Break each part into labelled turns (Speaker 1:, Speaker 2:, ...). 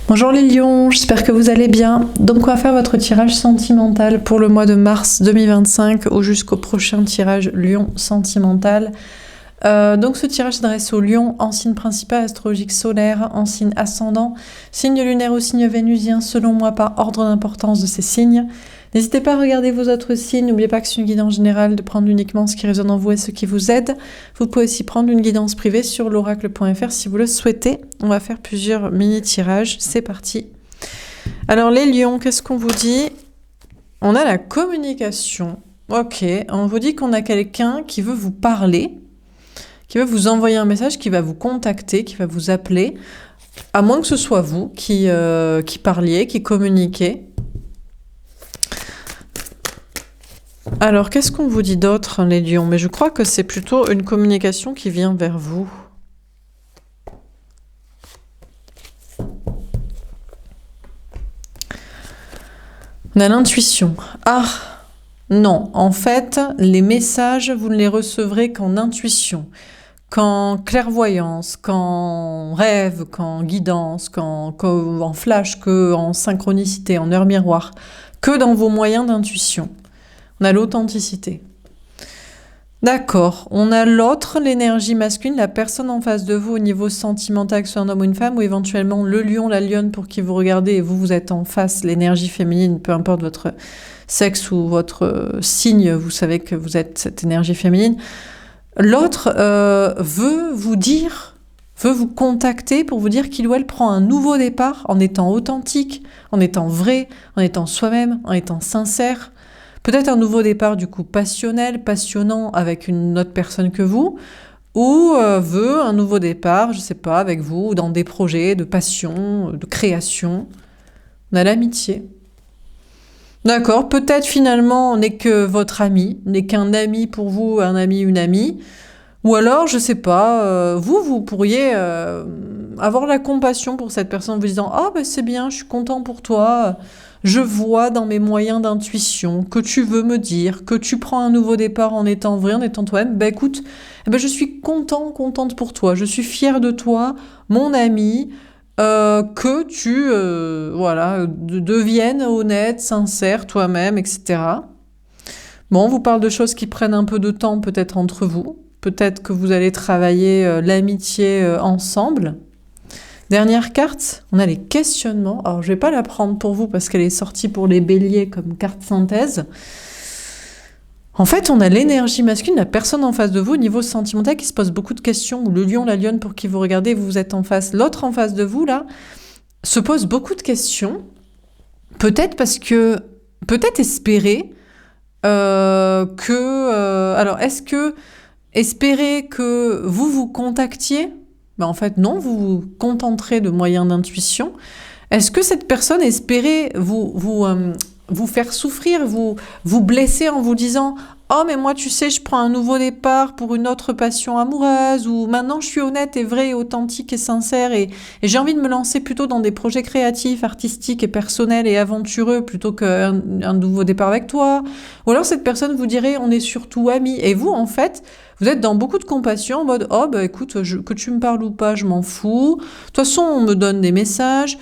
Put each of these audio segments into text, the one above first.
Speaker 1: Bonjour les lions, j'espère que vous allez bien. Donc on va faire votre tirage sentimental pour le mois de mars 2025 ou jusqu'au prochain tirage lion sentimental. Donc ce tirage s'adresse aux lions en signe principal astrologique solaire, en signe ascendant, signe lunaire ou signe vénusien selon moi par ordre d'importance de ces signes. N'hésitez pas à regarder vos autres signes, n'oubliez pas que c'est une guidance générale, de prendre uniquement ce qui résonne en vous et ce qui vous aide. Vous pouvez aussi prendre une guidance privée sur l'oracle.fr si vous le souhaitez. On va faire plusieurs mini-tirages, c'est parti. Alors les lions, qu'est-ce qu'on vous dit? On a la communication, ok, on vous dit qu'on a quelqu'un qui veut vous parler, qui va vous envoyer un message, qui va vous contacter, qui va vous appeler, à moins que ce soit vous qui parliez, qui communiquiez. Alors, qu'est-ce qu'on vous dit d'autre, les lions? Mais je crois que c'est plutôt une communication qui vient vers vous. On a l'intuition. Ah, non, en fait, les messages, vous ne les recevrez qu'en intuition, qu'en clairvoyance, qu'en rêve, qu'en guidance, qu'en flash, qu'en synchronicité, en heure miroir, que dans vos moyens d'intuition. On a l'authenticité. D'accord. On a l'autre, l'énergie masculine, la personne en face de vous au niveau sentimental, que ce soit un homme ou une femme, ou éventuellement le lion, la lionne pour qui vous regardez et vous êtes en face, l'énergie féminine, peu importe votre sexe ou votre signe, vous savez que vous êtes cette énergie féminine. L'autre veut vous contacter pour vous dire qu'il ou elle prend un nouveau départ en étant authentique, en étant vrai, en étant soi-même, en étant sincère. Peut-être un nouveau départ du coup passionnel, passionnant avec une autre personne que vous, ou veut un nouveau départ, je sais pas, avec vous, dans des projets de passion, de création. On a l'amitié. D'accord, peut-être finalement on n'est que votre ami, n'est qu'un ami pour vous, un ami, une amie. Ou alors, je sais pas, vous pourriez avoir la compassion pour cette personne en vous disant « Ah, ben c'est bien, je suis content pour toi. Je vois dans mes moyens d'intuition que tu veux me dire, que tu prends un nouveau départ en étant vrai, en étant toi-même. Ben écoute, je suis contente pour toi. Je suis fière de toi, mon ami, que tu deviennes honnête, sincère, toi-même, etc. » Bon, on vous parle de choses qui prennent un peu de temps peut-être entre vous. Peut-être que vous allez travailler l'amitié ensemble. Dernière carte, on a les questionnements. Alors, je ne vais pas la prendre pour vous parce qu'elle est sortie pour les béliers comme carte synthèse. En fait, on a l'énergie masculine, la personne en face de vous, au niveau sentimental, qui se pose beaucoup de questions, ou le lion, la lionne pour qui vous regardez, vous êtes en face. L'autre en face de vous, là, se pose beaucoup de questions. Peut-être parce que, peut-être espérer alors, est-ce que espérer que vous contactiez? En fait, non, vous vous contenterez de moyens d'intuition. Est-ce que cette personne espérait vous faire souffrir, vous blesser en vous disant « Oh, mais moi, tu sais, je prends un nouveau départ pour une autre passion amoureuse » ou « Maintenant, je suis honnête et vraie, et authentique et sincère et j'ai envie de me lancer plutôt dans des projets créatifs, artistiques et personnels et aventureux plutôt qu'un nouveau départ avec toi. » Ou alors, cette personne vous dirait « On est surtout amis. » Et vous, en fait, vous êtes dans beaucoup de compassion, en mode « Oh, écoute, que tu me parles ou pas, je m'en fous. De toute façon, on me donne des messages.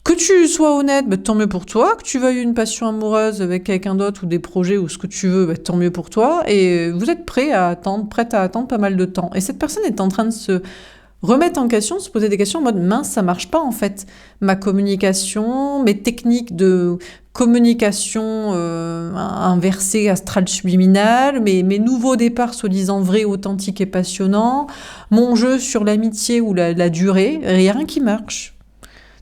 Speaker 1: Que tu sois honnête, tant mieux pour toi. Que tu veuilles une passion amoureuse avec quelqu'un d'autre ou des projets ou ce que tu veux, tant mieux pour toi. » Et vous êtes prête à attendre pas mal de temps. Et cette personne est en train de se remettre en question, se poser des questions en mode « Mince, ça marche pas en fait. Ma communication, mes techniques de communication inversée, astrale subliminale, mes nouveaux départs soi-disant vrais, authentiques et passionnants, mon jeu sur l'amitié ou la durée, rien qui marche. »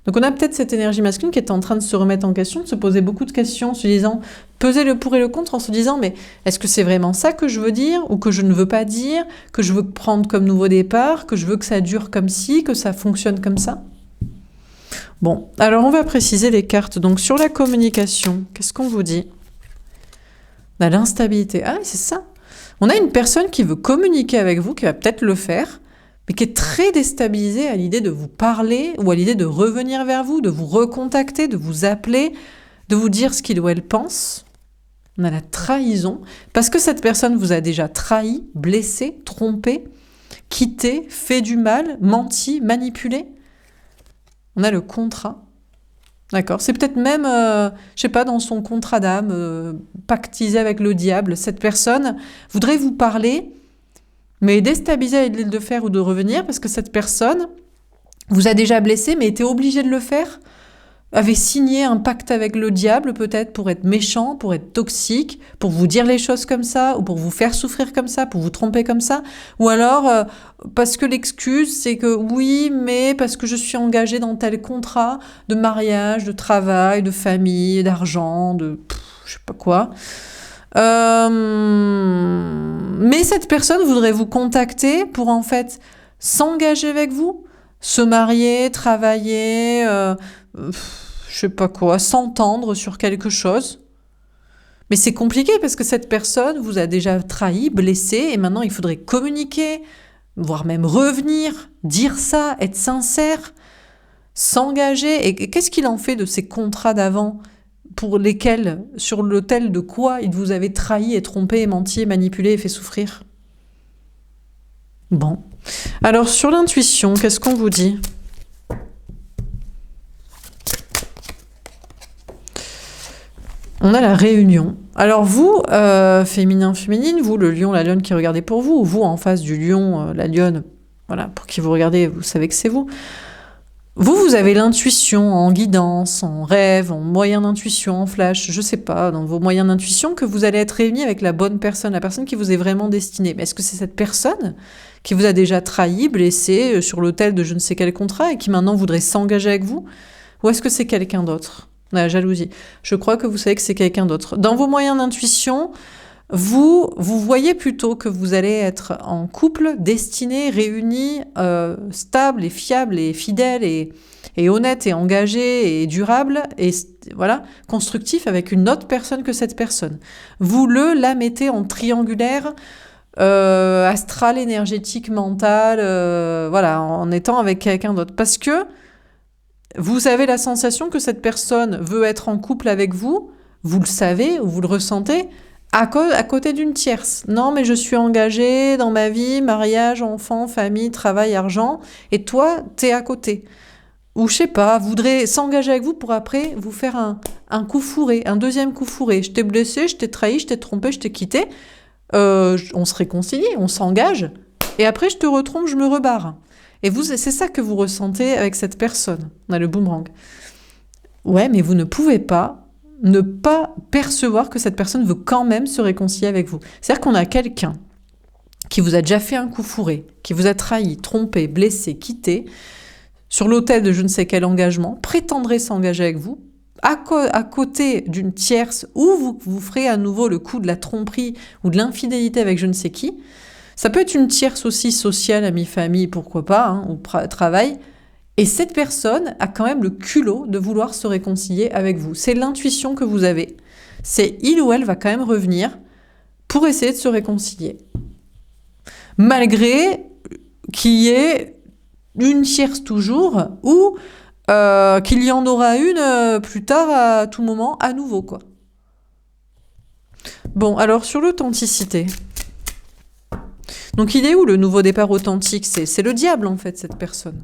Speaker 1: Donc on a peut-être cette énergie masculine qui est en train de se remettre en question, de se poser beaucoup de questions, se disant, peser le pour et le contre en se disant, mais est-ce que c'est vraiment ça que je veux dire ou que je ne veux pas dire, que je veux prendre comme nouveau départ, que je veux que ça dure comme ci, que ça fonctionne comme ça? Bon, alors on va préciser les cartes. Donc sur la communication, qu'est-ce qu'on vous dit? On a l'instabilité. Ah, c'est ça. On a une personne qui veut communiquer avec vous, qui va peut-être le faire, mais qui est très déstabilisée à l'idée de vous parler ou à l'idée de revenir vers vous, de vous recontacter, de vous appeler, de vous dire ce qu'il ou elle pense. On a la trahison, parce que cette personne vous a déjà trahi, blessé, trompé, quitté, fait du mal, menti, manipulé. On a le contrat. D'accord. C'est peut-être même, je sais pas, dans son contrat d'âme, pactisé avec le diable. Cette personne voudrait vous parler, mais est déstabilisée à l'île de fer ou de revenir parce que cette personne vous a déjà blessé, mais était obligée de le faire, avait signé un pacte avec le diable peut-être pour être méchant, pour être toxique, pour vous dire les choses comme ça, ou pour vous faire souffrir comme ça, pour vous tromper comme ça, ou alors parce que l'excuse c'est que oui, mais parce que je suis engagée dans tel contrat de mariage, de travail, de famille, d'argent, je sais pas quoi. Mais cette personne voudrait vous contacter pour en fait s'engager avec vous, se marier, travailler, je sais pas quoi, s'entendre sur quelque chose. Mais c'est compliqué parce que cette personne vous a déjà trahi, blessé, et maintenant il faudrait communiquer, voire même revenir, dire ça, être sincère, s'engager. Et qu'est-ce qu'il en fait de ces contrats d'avant pour lesquels, sur l'autel de quoi il vous avait trahi et trompé et menti et manipulé et fait souffrir? Bon. Alors sur l'intuition, qu'est-ce qu'on vous dit? On a la réunion. Alors vous, féminin, féminine, vous, le lion, la lionne qui regardez pour vous, ou vous en face du lion, la lionne, voilà, pour qui vous regardez, vous savez que c'est vous. Vous avez l'intuition en guidance, en rêve, en moyen d'intuition, en flash, je sais pas, dans vos moyens d'intuition, que vous allez être réunis avec la bonne personne, la personne qui vous est vraiment destinée. Mais est-ce que c'est cette personne qui vous a déjà trahi, blessé, sur l'autel de je ne sais quel contrat, et qui maintenant voudrait s'engager avec vous? Ou est-ce que c'est quelqu'un d'autre? La jalousie. Je crois que vous savez que c'est quelqu'un d'autre. Dans vos moyens d'intuition, vous voyez plutôt que vous allez être en couple, destiné, réuni, stable et fiable et fidèle et honnête et engagé et durable et voilà, constructif avec une autre personne que cette personne. Vous la mettez en triangulaire, astral, énergétique, mental, voilà, en étant avec quelqu'un d'autre. Parce que vous avez la sensation que cette personne veut être en couple avec vous, vous le savez ou vous le ressentez, à côté d'une tierce. Non, mais je suis engagée dans ma vie, mariage, enfant, famille, travail, argent, et toi, t'es à côté. Ou je sais pas, voudrait s'engager avec vous pour après vous faire un coup fourré, un deuxième coup fourré. Je t'ai blessé, je t'ai trahi, je t'ai trompé, je t'ai quitté. On se réconcilie, on s'engage, et après je te retrompe, je me rebarre. Et vous, c'est ça que vous ressentez avec cette personne. On a le boomerang. Ouais, mais vous ne pouvez pas ne pas percevoir que cette personne veut quand même se réconcilier avec vous. C'est-à-dire qu'on a quelqu'un qui vous a déjà fait un coup fourré, qui vous a trahi, trompé, blessé, quitté, sur l'autel de je ne sais quel engagement, prétendrait s'engager avec vous, à côté d'une tierce, où vous ferez à nouveau le coup de la tromperie ou de l'infidélité avec je ne sais qui. Ça peut être une tierce aussi sociale, amie, famille, pourquoi pas, hein, ou travail. Et cette personne a quand même le culot de vouloir se réconcilier avec vous. C'est l'intuition que vous avez. C'est il ou elle va quand même revenir pour essayer de se réconcilier. Malgré qu'il y ait une tierce toujours, ou qu'il y en aura une plus tard à tout moment à nouveau, quoi. Bon, alors sur l'authenticité. Donc il est où le nouveau départ authentique? C'est le diable en fait, cette personne.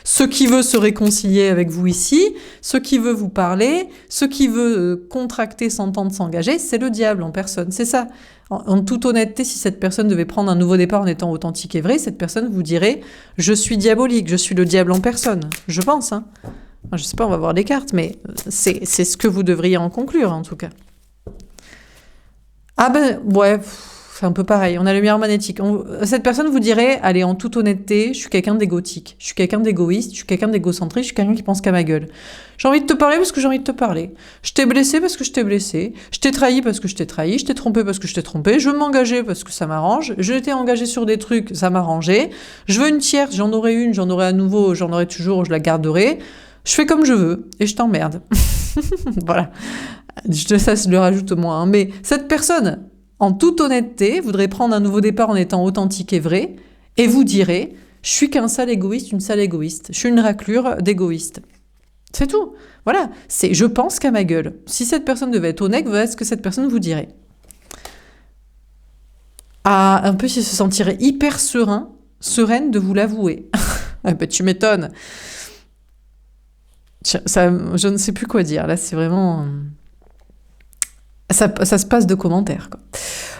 Speaker 1: Ce qui veut se réconcilier avec vous ici, ce qui veut vous parler, ce qui veut contracter, s'entendre, s'engager, c'est le diable en personne, c'est ça. En toute honnêteté, si cette personne devait prendre un nouveau départ en étant authentique et vrai, cette personne vous dirait « je suis diabolique, je suis le diable en personne ». Je pense, hein. Je sais pas, on va voir les cartes, mais c'est ce que vous devriez en conclure en tout cas. Ah ben, ouais... C'est un peu pareil, on a le miroir magnétique. Cette personne vous dirait, allez, en toute honnêteté, je suis quelqu'un d'égotique, je suis quelqu'un d'égoïste, je suis quelqu'un d'égocentrique, je suis quelqu'un qui pense qu'à ma gueule. J'ai envie de te parler parce que j'ai envie de te parler. Je t'ai blessé parce que je t'ai blessé, je t'ai trahi parce que je t'ai trahi, je t'ai trompé parce que je t'ai trompé, je veux m'engager parce que ça m'arrange, je t'ai engagé sur des trucs, ça m'arrangeait, je veux une tierce, j'en aurai une, j'en aurai à nouveau, j'en aurai toujours, je la garderai, je fais comme je veux et je t'emmerde. Voilà. Ça, je le rajoute moi, hein. Mais cette personne... en toute honnêteté, voudrait prendre un nouveau départ en étant authentique et vrai, et vous direz « je suis qu'un sale égoïste, une sale égoïste. Je suis une raclure d'égoïste. » C'est tout. Voilà. C'est « je pense qu'à ma gueule ». Si cette personne devait être honnête, voilà ce que cette personne vous dirait. Ah, un peu, il se sentirait hyper sereine de vous l'avouer. Ah ben, tu m'étonnes. Je ne sais plus quoi dire. Là, c'est vraiment... Ça se passe de commentaires, quoi.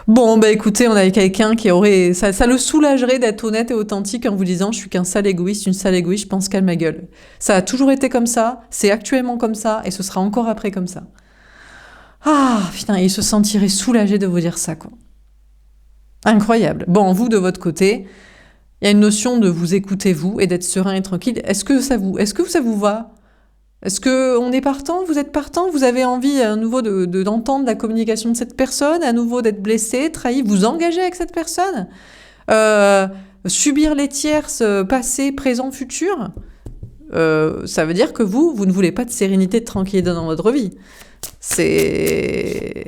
Speaker 1: Bon, bah écoutez, on avait quelqu'un qui aurait... Ça le soulagerait d'être honnête et authentique en vous disant « Je suis qu'un sale égoïste, une sale égoïste, je pense qu'à ma gueule. » Ça a toujours été comme ça, c'est actuellement comme ça, et ce sera encore après comme ça. Ah, putain, il se sentirait soulagé de vous dire ça, quoi. Incroyable. Bon, vous, de votre côté, il y a une notion de vous écouter, vous, et d'être serein et tranquille. Est-ce que ça vous va? Est-ce qu'on est partant? Vous êtes partant? Vous avez envie à nouveau d'entendre la communication de cette personne, à nouveau d'être blessé, trahi, vous engager avec cette personne? Subir les tierces, passé, présent, futur? Ça veut dire que vous ne voulez pas de sérénité, de tranquillité dans votre vie. C'est-à-dire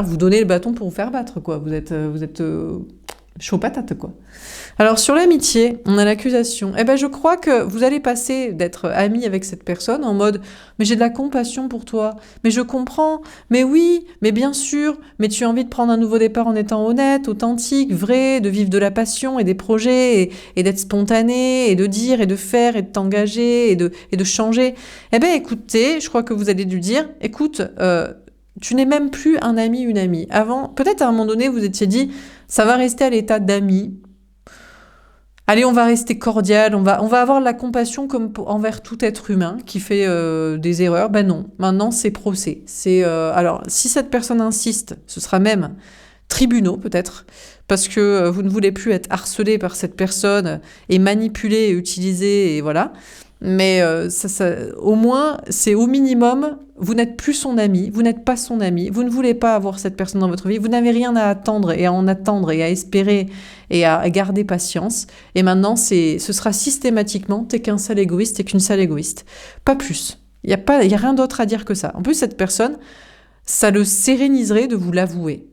Speaker 1: vous donnez le bâton pour vous faire battre, quoi. Vous êtes chaud patate, quoi. Alors, sur l'amitié, on a l'accusation. Eh ben, je crois que vous allez passer d'être ami avec cette personne en mode « Mais j'ai de la compassion pour toi. Mais je comprends. Mais oui. Mais bien sûr. Mais tu as envie de prendre un nouveau départ en étant honnête, authentique, vrai, de vivre de la passion et des projets et d'être spontané et de dire et de faire et de t'engager et de changer. Eh ben, écoutez, je crois que vous allez dû dire « Écoute, tu n'es même plus un ami, une amie. Avant, peut-être à un moment donné, vous étiez dit « Ça va rester à l'état d'ami. » Allez, on va rester cordial, on va avoir de la compassion comme envers tout être humain qui fait des erreurs. Ben non, maintenant c'est procès. Alors, si cette personne insiste, ce sera même tribunaux peut-être, parce que vous ne voulez plus être harcelé par cette personne et manipulé et utilisé, et voilà. Mais au moins, c'est au minimum, vous n'êtes plus son ami, vous n'êtes pas son ami, vous ne voulez pas avoir cette personne dans votre vie, vous n'avez rien à attendre et à en attendre et à espérer et à garder patience. Et maintenant, ce sera systématiquement, t'es qu'un sale égoïste, t'es qu'une sale égoïste. Pas plus. Il y a rien d'autre à dire que ça. En plus, cette personne, ça le séréniserait de vous l'avouer.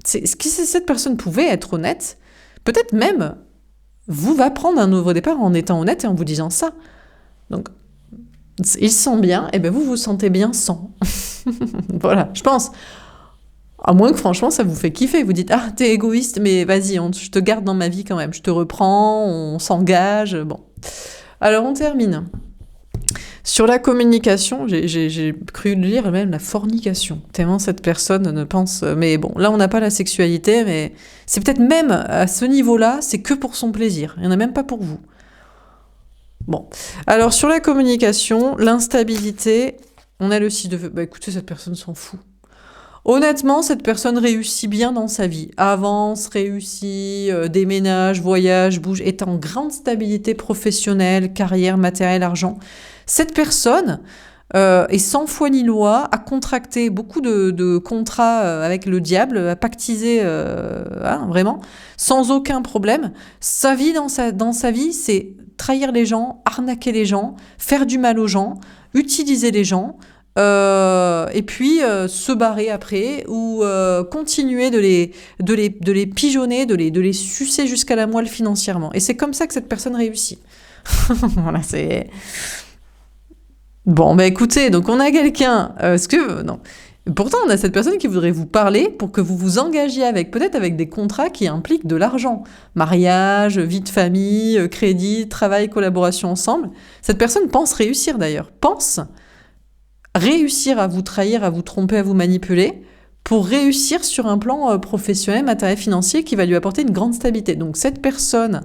Speaker 1: Si cette personne pouvait être honnête, peut-être même... vous va prendre un nouveau départ en étant honnête et en vous disant ça. Donc, il se sent bien, et bien vous sentez bien sans. Voilà, je pense. À moins que franchement, ça vous fait kiffer. Vous dites, ah, t'es égoïste, mais vas-y, je te garde dans ma vie quand même. Je te reprends, on s'engage. Bon. Alors, on termine. Sur la communication, j'ai cru lire même la fornication. Tellement cette personne ne pense... Mais bon, là, on n'a pas la sexualité, mais c'est peut-être même à ce niveau-là, c'est que pour son plaisir. Il n'y en a même pas pour vous. Bon. Alors, sur la communication, l'instabilité, on a le 6 de feu. Bah écoutez, cette personne s'en fout. Honnêtement, cette personne réussit bien dans sa vie. Avance, réussit, déménage, voyage, bouge, est en grande stabilité professionnelle, carrière, matériel, argent. Cette personne est sans foi ni loi, a contracté beaucoup de contrats avec le diable, a pactisé vraiment, sans aucun problème. Sa vie dans sa vie, c'est trahir les gens, arnaquer les gens, faire du mal aux gens, utiliser les gens, et puis se barrer après ou continuer de les pigeonner, de les sucer jusqu'à la moelle financièrement. Et c'est comme ça que cette personne réussit. Voilà, c'est... Bon, bah écoutez, donc on a quelqu'un... non. Pourtant, on a cette personne qui voudrait vous parler pour que vous vous engagiez peut-être avec des contrats qui impliquent de l'argent. Mariage, vie de famille, crédit, travail, collaboration ensemble. Cette personne pense réussir d'ailleurs. Pense réussir à vous trahir, à vous tromper, à vous manipuler pour réussir sur un plan professionnel, matériel, financier qui va lui apporter une grande stabilité. Donc cette personne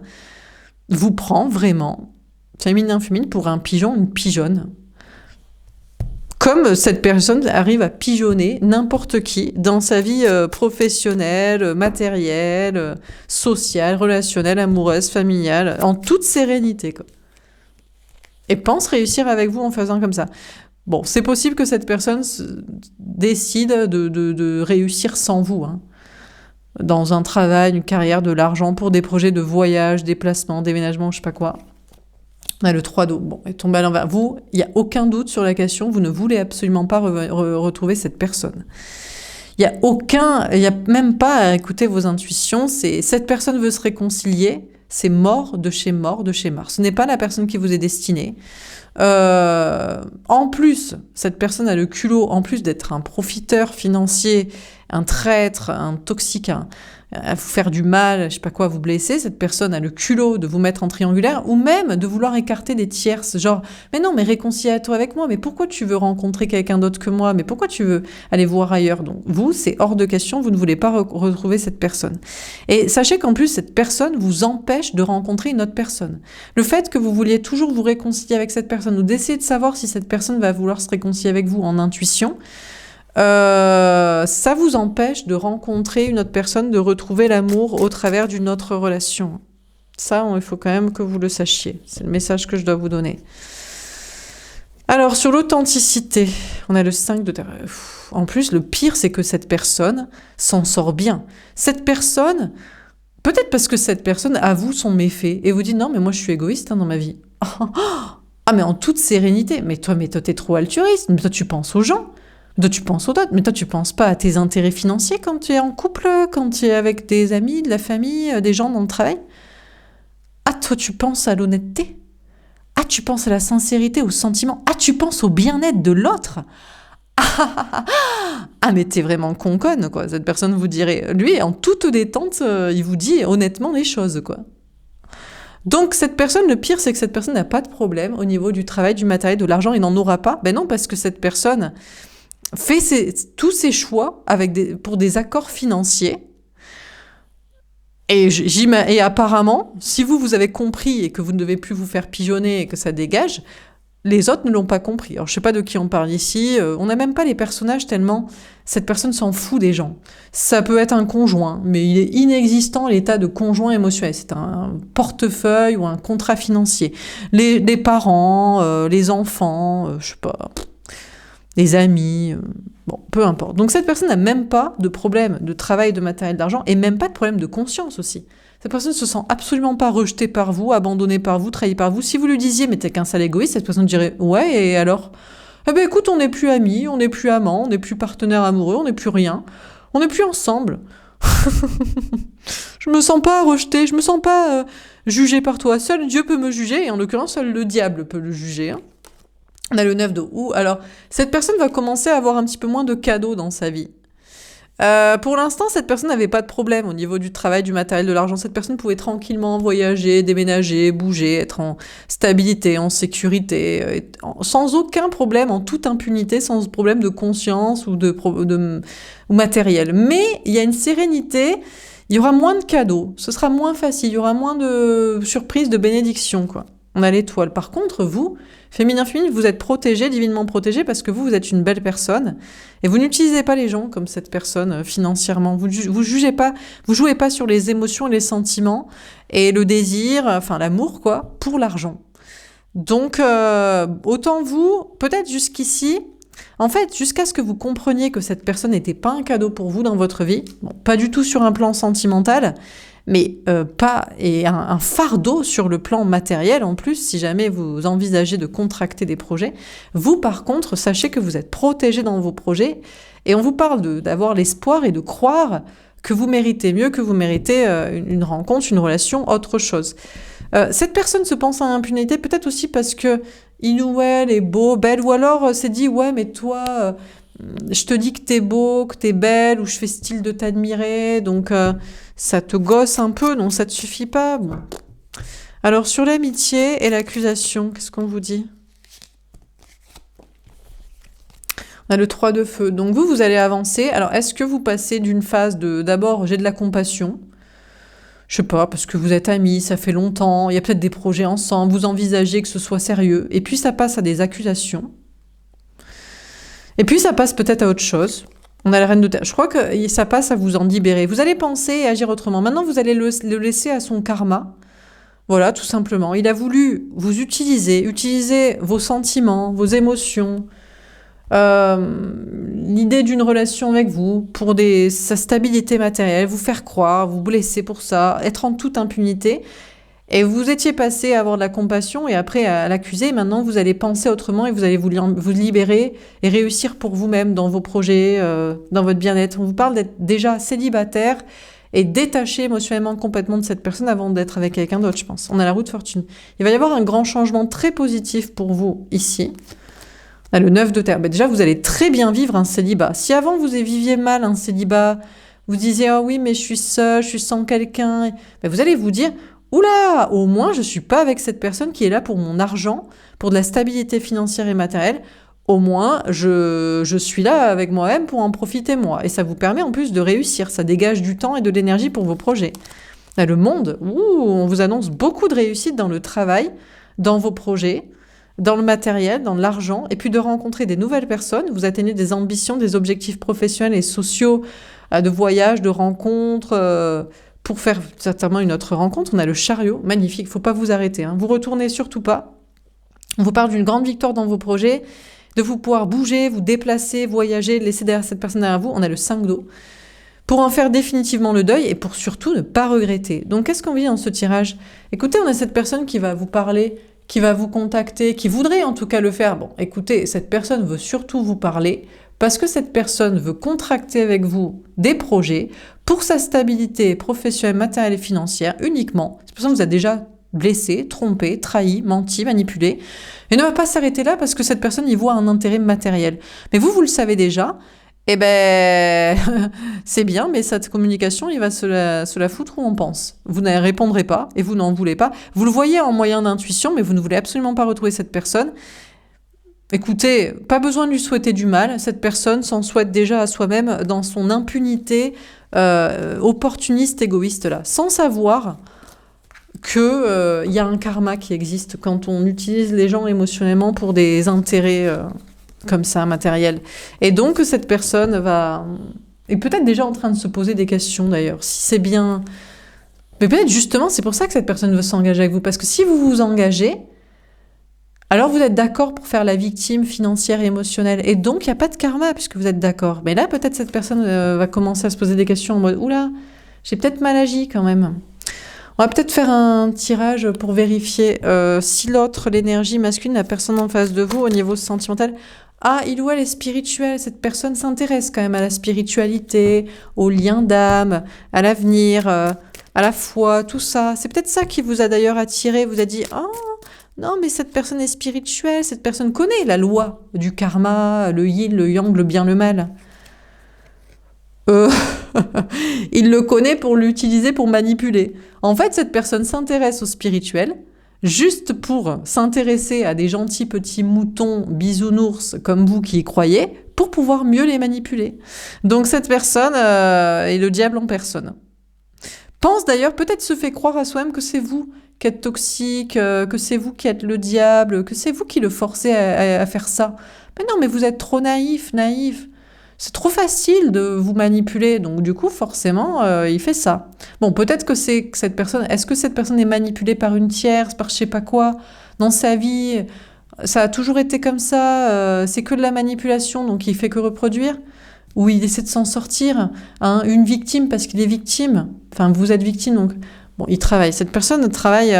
Speaker 1: vous prend vraiment, féminin, pour un pigeon, une pigeonne. Comme cette personne arrive à pigeonner n'importe qui dans sa vie professionnelle, matérielle, sociale, relationnelle, amoureuse, familiale, en toute sérénité, quoi. Et pense réussir avec vous en faisant comme ça. Bon, c'est possible que cette personne décide de réussir sans vous, hein. Dans un travail, une carrière, de l'argent pour des projets de voyage, déplacement, déménagement, je sais pas quoi. On a le 3 d'eau. Bon, elle tombe à l'envers. Vous, il n'y a aucun doute sur la question, vous ne voulez absolument pas retrouver cette personne. Il n'y a même pas à écouter vos intuitions. Cette personne veut se réconcilier, c'est mort de chez mort. Ce n'est pas la personne qui vous est destinée. En plus, cette personne a le culot, en plus d'être un profiteur financier, un traître, un toxique, à vous faire du mal, je sais pas quoi, à vous blesser, cette personne a le culot de vous mettre en triangulaire ou même de vouloir écarter des tierces, genre mais non, mais réconcilie-toi avec moi, mais pourquoi tu veux rencontrer quelqu'un d'autre que moi, mais pourquoi tu veux aller voir ailleurs? Donc vous, c'est hors de question, vous ne voulez pas retrouver cette personne. Et sachez qu'en plus, cette personne vous empêche de rencontrer une autre personne. Le fait que vous vouliez toujours vous réconcilier avec cette personne ou d'essayer de savoir si cette personne va vouloir se réconcilier avec vous en intuition, ça vous empêche de rencontrer une autre personne, de retrouver l'amour au travers d'une autre relation. Ça, il faut quand même que vous le sachiez. C'est le message que je dois vous donner. Alors, sur l'authenticité, on a le 5 de terre. En plus, le pire, c'est que cette personne s'en sort bien. Cette personne, peut-être parce que cette personne avoue son méfait et vous dit « Non, mais moi, je suis égoïste dans ma vie. » Ah, mais en toute sérénité. Mais toi, t'es trop altruiste. Mais toi, tu penses aux gens. Toi, tu penses aux autres, mais toi, tu penses pas à tes intérêts financiers quand tu es en couple, quand tu es avec des amis, de la famille, des gens dans le travail. Ah, toi, tu penses à l'honnêteté. Ah, tu penses à la sincérité, au sentiment. Ah, tu penses au bien-être de l'autre. Ah, mais t'es vraiment conne, quoi. Cette personne vous dirait, lui, en toute détente, il vous dit honnêtement les choses, quoi. Donc, cette personne, le pire, c'est que cette personne n'a pas de problème au niveau du travail, du matériel, de l'argent, il n'en aura pas. Ben non, parce que cette personne fait tous ses choix pour des accords financiers. Et apparemment, si vous avez compris et que vous ne devez plus vous faire pigeonner et que ça dégage, les autres ne l'ont pas compris. Alors, je sais pas de qui on parle ici. On n'a même pas les personnages tellement cette personne s'en fout des gens. Ça peut être un conjoint, mais il est inexistant l'état de conjoint émotionnel. C'est un portefeuille ou un contrat financier. Les parents, les enfants, je sais pas... les amis, bon, peu importe. Donc cette personne n'a même pas de problème de travail, de matériel, d'argent, et même pas de problème de conscience aussi. Cette personne ne se sent absolument pas rejetée par vous, abandonnée par vous, trahie par vous. Si vous lui disiez « mais t'es qu'un sale égoïste », cette personne dirait « ouais, et alors ?» Eh ben écoute, on n'est plus amis, on n'est plus amants, on n'est plus partenaires amoureux, on n'est plus rien. On n'est plus ensemble. Je me sens pas rejetée, je me sens pas jugée par toi. Seul Dieu peut me juger, et en l'occurrence, seul le diable peut le juger, hein. On a le 9 de Houx. Alors, cette personne va commencer à avoir un petit peu moins de cadeaux dans sa vie. Pour l'instant, cette personne n'avait pas de problème au niveau du travail, du matériel, de l'argent. Cette personne pouvait tranquillement voyager, déménager, bouger, être en stabilité, en sécurité, sans aucun problème, en toute impunité, sans problème de conscience ou ou matériel. Mais il y a une sérénité, il y aura moins de cadeaux, ce sera moins facile, il y aura moins de surprises, de bénédictions, quoi. On a l'étoile. Par contre, vous, féminin, vous êtes protégé, divinement protégé, parce que vous êtes une belle personne. Et vous n'utilisez pas les gens comme cette personne financièrement. Vous jugez pas, vous jouez pas sur les émotions et les sentiments et le désir, enfin l'amour, quoi, pour l'argent. Donc, autant vous, peut-être jusqu'ici, en fait, jusqu'à ce que vous compreniez que cette personne n'était pas un cadeau pour vous dans votre vie, bon, pas du tout sur un plan sentimental, mais un fardeau sur le plan matériel en plus, si jamais vous envisagez de contracter des projets. Vous, par contre, sachez que vous êtes protégé dans vos projets, et on vous parle d'avoir l'espoir et de croire que vous méritez mieux, que vous méritez une rencontre, une relation, autre chose. Cette personne se pense à l'impunité, peut-être aussi parce que il ou elle est beau, belle, ou alors s'est dit « ouais, mais toi... je te dis que t'es beau, que t'es belle, ou je fais style de t'admirer, donc ça te gosse un peu, non, ça te suffit pas. » Bon. Alors, sur l'amitié et l'accusation, qu'est-ce qu'on vous dit? On a le 3 de feu. Donc vous allez avancer. Alors, est-ce que vous passez d'une phase d'abord, j'ai de la compassion, je sais pas, parce que vous êtes amis, ça fait longtemps, il y a peut-être des projets ensemble, vous envisagez que ce soit sérieux, et puis ça passe à des accusations. Et puis ça passe peut-être à autre chose. On a la reine de terre. Je crois que ça passe à vous en libérer. Vous allez penser et agir autrement. Maintenant, vous allez le laisser à son karma. Voilà, tout simplement. Il a voulu vous utiliser vos sentiments, vos émotions, l'idée d'une relation avec vous pour sa stabilité matérielle, vous faire croire, vous blesser pour ça, être en toute impunité. Et vous étiez passé à avoir de la compassion et après à l'accuser. Maintenant, vous allez penser autrement et vous allez vous libérer et réussir pour vous-même dans vos projets, dans votre bien-être. On vous parle d'être déjà célibataire et détaché émotionnellement complètement de cette personne avant d'être avec quelqu'un d'autre, je pense. On a la roue de fortune. Il va y avoir un grand changement très positif pour vous ici. Ah, le 9 de terre. Ben déjà, vous allez très bien vivre un célibat. Si avant, vous viviez mal un célibat, vous disiez « Ah oui, mais je suis seule, je suis sans quelqu'un », ben vous allez vous dire « Oula, au moins, je ne suis pas avec cette personne qui est là pour mon argent, pour de la stabilité financière et matérielle. Au moins, je suis là avec moi-même pour en profiter moi. » Et ça vous permet en plus de réussir. Ça dégage du temps et de l'énergie pour vos projets. Là, le monde, on vous annonce beaucoup de réussite dans le travail, dans vos projets, dans le matériel, dans l'argent, et puis de rencontrer des nouvelles personnes. Vous atteignez des ambitions, des objectifs professionnels et sociaux, de voyages, de rencontres. Pour faire certainement une autre rencontre, on a le chariot, magnifique, il ne faut pas vous arrêter. Vous retournez surtout pas. On vous parle d'une grande victoire dans vos projets, de vous pouvoir bouger, vous déplacer, voyager, laisser derrière cette personne derrière vous. On a le 5 d'eau. Pour en faire définitivement le deuil et pour surtout ne pas regretter. Donc qu'est-ce qu'on vit dans ce tirage? Écoutez, on a cette personne qui va vous parler, qui va vous contacter, qui voudrait en tout cas le faire. Bon, écoutez, cette personne veut surtout vous parler parce que cette personne veut contracter avec vous des projets pour sa stabilité professionnelle, matérielle et financière uniquement. Cette personne vous a déjà blessé, trompé, trahi, menti, manipulé et ne va pas s'arrêter là parce que cette personne y voit un intérêt matériel. Mais vous le savez déjà. Eh ben, c'est bien, mais cette communication, il va se la foutre où on pense. Vous ne répondrez pas et vous n'en voulez pas. Vous le voyez en moyen d'intuition, mais vous ne voulez absolument pas retrouver cette personne. Écoutez, pas besoin de lui souhaiter du mal. Cette personne s'en souhaite déjà à soi-même dans son impunité opportuniste, égoïste là, sans savoir que y a un karma qui existe quand on utilise les gens émotionnellement pour des intérêts comme ça, matériel. Et donc, cette personne est peut-être déjà en train de se poser des questions, d'ailleurs. Si c'est bien... Mais peut-être, justement, c'est pour ça que cette personne veut s'engager avec vous. Parce que si vous vous engagez, alors vous êtes d'accord pour faire la victime financière et émotionnelle. Et donc, il n'y a pas de karma, puisque vous êtes d'accord. Mais là, peut-être, cette personne va commencer à se poser des questions en mode « Oula, j'ai peut-être mal agi, quand même. » On va peut-être faire un tirage pour vérifier si l'autre, l'énergie masculine, la personne en face de vous, au niveau sentimental... Ah, il ou elle est spirituel, cette personne s'intéresse quand même à la spiritualité, aux liens d'âme, à l'avenir, à la foi, tout ça. C'est peut-être ça qui vous a d'ailleurs attiré, vous a dit « Oh, non, mais cette personne est spirituelle, cette personne connaît la loi du karma, le yin, le yang, le bien, le mal. » Il le connaît pour l'utiliser pour manipuler. En fait, cette personne s'intéresse au spirituel, juste pour s'intéresser à des gentils petits moutons bisounours comme vous qui y croyez, pour pouvoir mieux les manipuler. Donc cette personne est le diable en personne. Pense d'ailleurs, peut-être se fait croire à soi-même que c'est vous qui êtes toxique, que c'est vous qui êtes le diable, que c'est vous qui le forcez à faire ça. Mais non, mais vous êtes trop naïf. C'est trop facile de vous manipuler, donc du coup, forcément, il fait ça. Bon, peut-être que c'est que cette personne... Est-ce que cette personne est manipulée par une tierce, par je sais pas quoi, dans sa vie? Ça a toujours été comme ça, c'est que de la manipulation, donc il fait que reproduire? Ou il essaie de s'en sortir, hein, une victime parce qu'il est victime? Enfin, vous êtes victime, donc... Bon, il travaille. Cette personne travaille...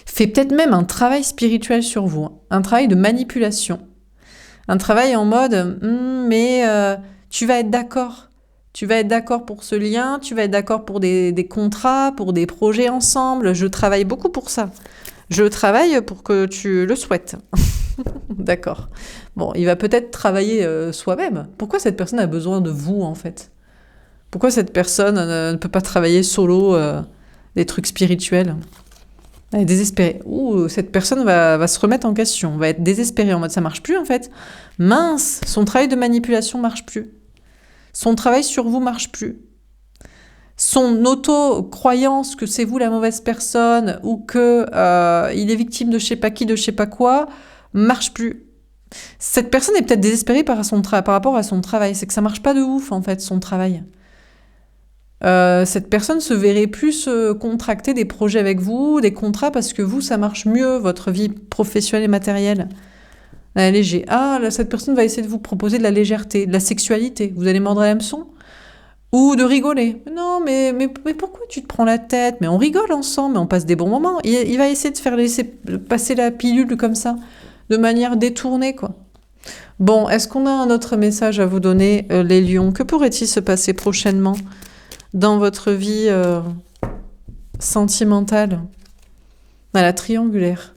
Speaker 1: fait peut-être même un travail spirituel sur vous, hein, un travail de manipulation. Un travail en mode, tu vas être d'accord. Tu vas être d'accord pour ce lien, tu vas être d'accord pour des contrats, pour des projets ensemble. Je travaille beaucoup pour ça. Je travaille pour que tu le souhaites. D'accord. Bon, il va peut-être travailler soi-même. Pourquoi cette personne a besoin de vous, en fait? Pourquoi cette personne ne peut pas travailler solo des trucs spirituels? Elle est désespérée. Ouh, cette personne va se remettre en question, va être désespérée en mode ça marche plus en fait. Mince, son travail de manipulation marche plus. Son travail sur vous marche plus. Son auto-croyance que c'est vous la mauvaise personne ou que il est victime de je sais pas qui, de je sais pas quoi, marche plus. Cette personne est peut-être désespérée par rapport à son travail. C'est que ça marche pas de ouf en fait, son travail. Cette personne se verrait plus contracter des projets avec vous, des contrats, parce que vous, ça marche mieux, votre vie professionnelle et matérielle. Léger. Ah, là, cette personne va essayer de vous proposer de la légèreté, de la sexualité. Vous allez mordre à l'hameçon? Ou de rigoler. Non, mais pourquoi tu te prends la tête? Mais on rigole ensemble, mais on passe des bons moments. Il va essayer de faire laisser passer la pilule comme ça, de manière détournée, quoi. Bon, est-ce qu'on a un autre message à vous donner, les lions? Que pourrait-il se passer prochainement dans votre vie sentimentale? À la triangulaire.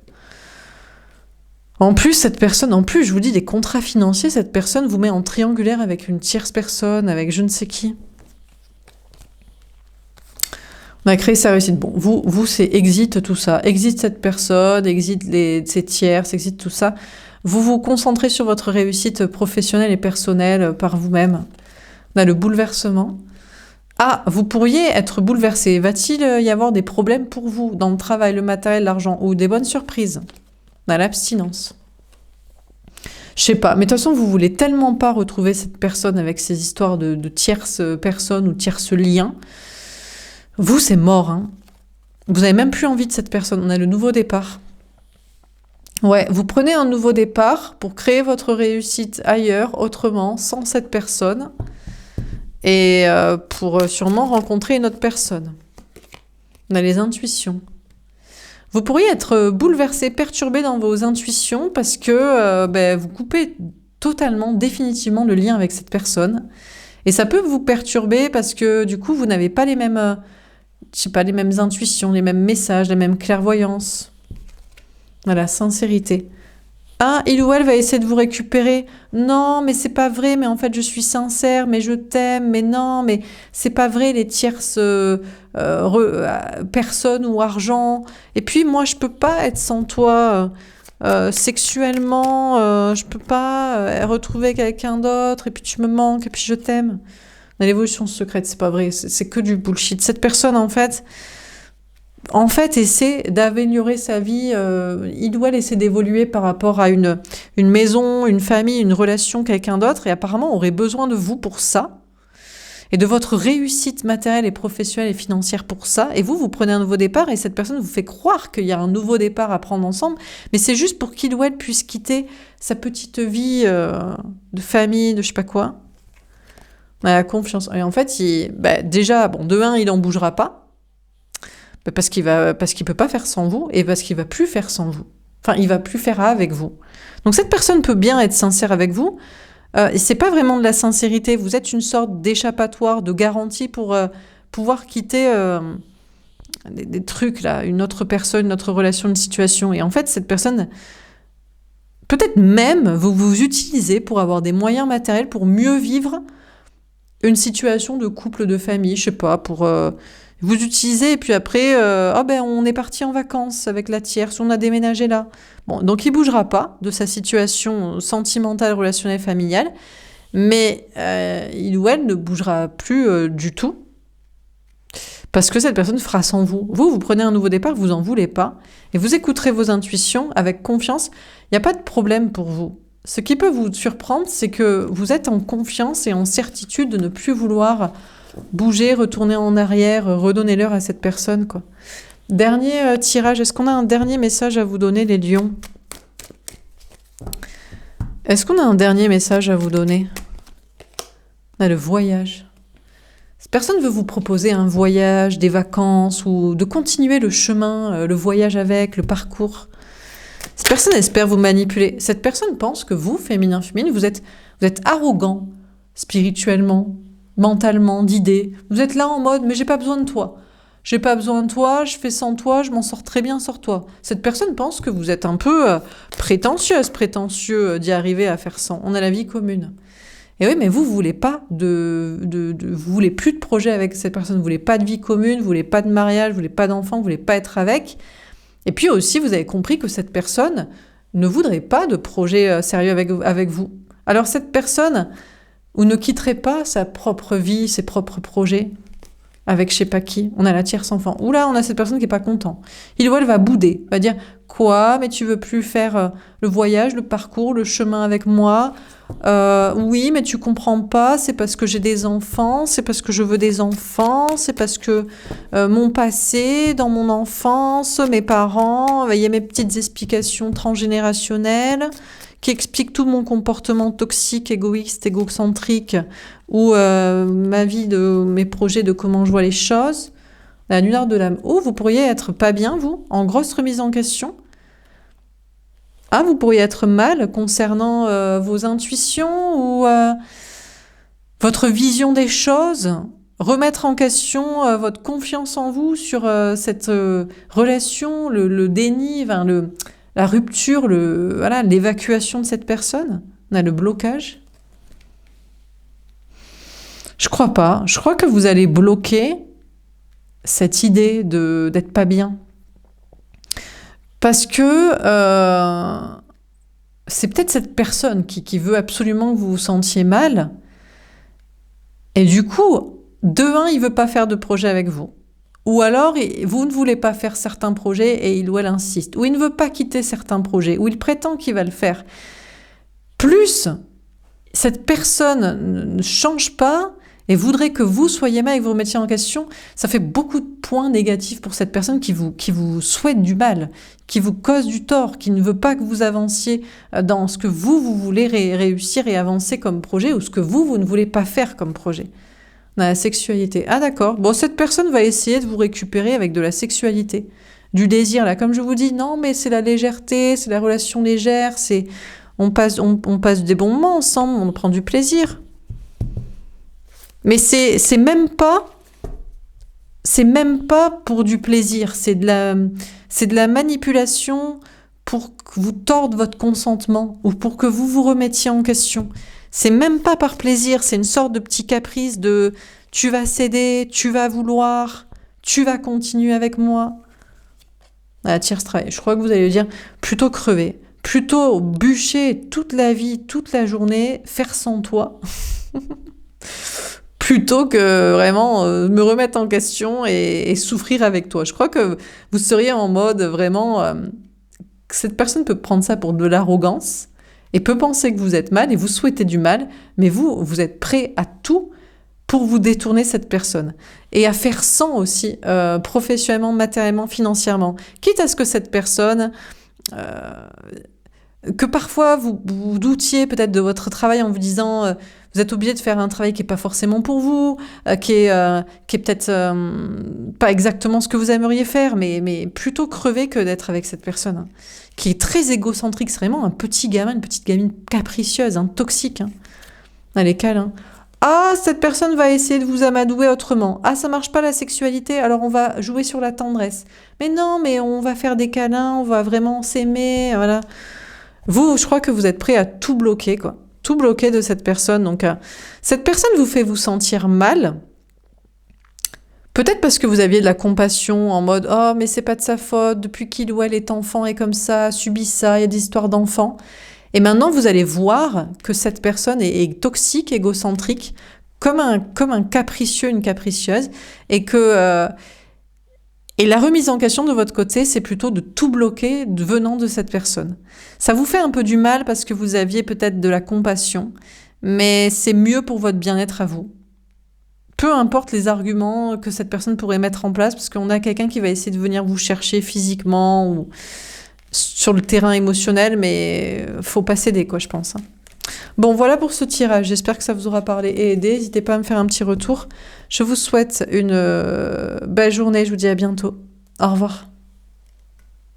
Speaker 1: En plus, cette personne, en plus, je vous dis, des contrats financiers, cette personne vous met en triangulaire avec une tierce personne, avec je ne sais qui. On a créé sa réussite. Bon, vous c'est exit tout ça. Exit cette personne, exit ces tierces, exit tout ça. Vous vous concentrez sur votre réussite professionnelle et personnelle par vous-même. On a le bouleversement. Ah, vous pourriez être bouleversé. Va-t-il y avoir des problèmes pour vous dans le travail, le matériel, l'argent ou des bonnes surprises? On a l'abstinence. Je sais pas, mais de toute façon, vous voulez tellement pas retrouver cette personne avec ces histoires de tierces personnes ou tierces liens. Vous, c'est mort, hein. Vous avez même plus envie de cette personne. On a le nouveau départ. Ouais, vous prenez un nouveau départ pour créer votre réussite ailleurs, autrement, sans cette personne, et pour sûrement rencontrer une autre personne. On a les intuitions. Vous pourriez être bouleversé, perturbé dans vos intuitions parce que vous coupez totalement, définitivement le lien avec cette personne. Et ça peut vous perturber parce que du coup, vous n'avez pas les mêmes, les mêmes intuitions, les mêmes messages, les mêmes clairvoyances. Voilà, sincérité. Ah, il ou elle va essayer de vous récupérer. Non, mais c'est pas vrai, mais en fait je suis sincère, mais je t'aime, mais non, mais c'est pas vrai, les tierces personnes ou argent. Et puis moi je peux pas être sans toi sexuellement, je peux pas retrouver quelqu'un d'autre, et puis tu me manques, et puis je t'aime. Dans l'évolution secrète, c'est pas vrai, c'est que du bullshit. Cette personne en fait essaie d'améliorer sa vie, il ou elle essaie d'évoluer par rapport à une maison, une famille, une relation, quelqu'un d'autre, et apparemment aurait besoin de vous pour ça, et de votre réussite matérielle et professionnelle et financière pour ça, et vous prenez un nouveau départ, et cette personne vous fait croire qu'il y a un nouveau départ à prendre ensemble, mais c'est juste pour qu'il ou elle puisse quitter sa petite vie de famille, de je sais pas quoi. On a la confiance. Et en fait, déjà, de un, il n'en bougera pas, parce qu'il peut pas faire sans vous, et parce qu'il va plus faire sans vous. Enfin, il va plus faire avec vous. Donc cette personne peut bien être sincère avec vous, et c'est pas vraiment de la sincérité, vous êtes une sorte d'échappatoire, de garantie pour pouvoir quitter des trucs là, une autre personne, une autre relation, une situation. Et en fait, cette personne, peut-être même, vous utilisez pour avoir des moyens matériels pour mieux vivre une situation de couple, de famille, je sais pas, pour vous utilisez, et puis après, on est parti en vacances avec la tierce, on a déménagé là. Bon, donc il bougera pas de sa situation sentimentale, relationnelle, familiale, mais il ou elle ne bougera plus du tout, parce que cette personne fera sans vous. Vous prenez un nouveau départ, vous en voulez pas, et vous écouterez vos intuitions avec confiance, il n'y a pas de problème pour vous. Ce qui peut vous surprendre, c'est que vous êtes en confiance et en certitude de ne plus vouloir bouger, retourner en arrière, redonner l'heure à cette personne, quoi. Dernier tirage. Est-ce qu'on a un dernier message à vous donner, les lions? Est-ce qu'on a un dernier message à vous donner? On a le voyage. Cette personne veut vous proposer un voyage, des vacances, ou de continuer le chemin, le voyage avec, le parcours. Cette personne espère vous manipuler. Cette personne pense que vous, féminin, vous êtes arrogant, spirituellement, mentalement, d'idées. Vous êtes là en mode, mais j'ai pas besoin de toi. J'ai pas besoin de toi, je fais sans toi, je m'en sors très bien sans toi. Cette personne pense que vous êtes un peu prétentieux d'y arriver à faire sans. On a la vie commune. Et oui, mais vous voulez pas vous voulez plus de projet avec cette personne, vous voulez pas de vie commune, vous voulez pas de mariage, vous voulez pas d'enfant, vous voulez pas être avec. Et puis aussi, vous avez compris que cette personne ne voudrait pas de projet sérieux avec vous. Alors cette personne, vous ne quitterez pas sa propre vie, ses propres projets avec je sais pas qui. On a la tierce enfant. Ou là, on a cette personne qui est pas content. Il ou elle va bouder, va dire « Quoi? Mais tu veux plus faire le voyage, le parcours, le chemin avec moi? Oui, mais tu comprends pas, c'est parce que j'ai des enfants, c'est parce que je veux des enfants, c'est parce que mon passé, dans mon enfance, mes parents, il y a mes petites explications transgénérationnelles qui expliquent tout mon comportement toxique, égoïste, égocentrique, ou ma vie, de mes projets, de comment je vois les choses. » La lunaire de l'âme. Oh, vous pourriez être pas bien, vous, en grosse remise en question. Ah, vous pourriez être mal concernant vos intuitions ou votre vision des choses, remettre en question votre confiance en vous sur cette relation, le déni, la rupture, voilà, l'évacuation de cette personne. On a le blocage. Je crois pas. Je crois que vous allez bloquer cette idée d'être pas bien. Parce que c'est peut-être cette personne qui veut absolument que vous vous sentiez mal. Et du coup, de un, il veut pas faire de projet avec vous. Ou alors, vous ne voulez pas faire certains projets et il ou elle insiste. Ou il ne veut pas quitter certains projets. Ou il prétend qu'il va le faire. Plus, cette personne ne change pas et voudrait que vous soyez mal et que vous remettiez en question, ça fait beaucoup de points négatifs pour cette personne qui vous souhaite du mal, qui vous cause du tort, qui ne veut pas que vous avanciez dans ce que vous voulez réussir et avancer comme projet ou ce que vous ne voulez pas faire comme projet. On a la sexualité. Ah d'accord. Bon, cette personne va essayer de vous récupérer avec de la sexualité, du désir. Là, comme je vous dis, non, mais c'est la légèreté, c'est la relation légère, on passe des bons moments ensemble, on prend du plaisir. Mais c'est même pas pour du plaisir, c'est de la manipulation pour que vous tordre votre consentement ou pour que vous vous remettiez en question. C'est même pas par plaisir, c'est une sorte de petit caprice de tu vas céder, tu vas vouloir, tu vas continuer avec moi. Ah, tierce travail. Je crois que vous allez dire plutôt crever, plutôt bûcher toute la vie, toute la journée, faire sans toi. Plutôt que vraiment me remettre en question et souffrir avec toi. Je crois que vous seriez en mode vraiment... cette personne peut prendre ça pour de l'arrogance et peut penser que vous êtes mal et vous souhaitez du mal, mais vous êtes prêt à tout pour vous détourner cette personne. Et à faire sans aussi, professionnellement, matériellement, financièrement. Quitte à ce que cette personne... que parfois vous doutiez peut-être de votre travail en vous disant vous êtes obligé de faire un travail qui n'est pas forcément pour vous, qui est peut-être pas exactement ce que vous aimeriez faire, mais plutôt crever que d'être avec cette personne, hein, qui est très égocentrique. C'est vraiment un petit gamin, une petite gamine capricieuse, hein, toxique. Hein. Elle est câlin. Ah, cette personne va essayer de vous amadouer autrement. Ah, ça marche pas la sexualité, alors on va jouer sur la tendresse. Mais non, mais on va faire des câlins, on va vraiment s'aimer, voilà. Vous, je crois que vous êtes prêt à tout bloquer, quoi. Tout bloquer de cette personne. Donc, cette personne vous fait vous sentir mal. Peut-être parce que vous aviez de la compassion en mode « Oh, mais c'est pas de sa faute, depuis qu'il ou elle est enfant et comme ça, subit ça, il y a des histoires d'enfants. » Et maintenant, vous allez voir que cette personne est toxique, égocentrique, comme un capricieux, une capricieuse, et que... Et la remise en question de votre côté, c'est plutôt de tout bloquer venant de cette personne. Ça vous fait un peu du mal parce que vous aviez peut-être de la compassion, mais c'est mieux pour votre bien-être à vous. Peu importe les arguments que cette personne pourrait mettre en place, parce qu'on a quelqu'un qui va essayer de venir vous chercher physiquement ou sur le terrain émotionnel, mais faut pas céder, quoi, je pense. Bon, voilà pour ce tirage. J'espère que ça vous aura parlé et aidé. N'hésitez pas à me faire un petit retour. Je vous souhaite une belle journée. Je vous dis à bientôt. Au revoir.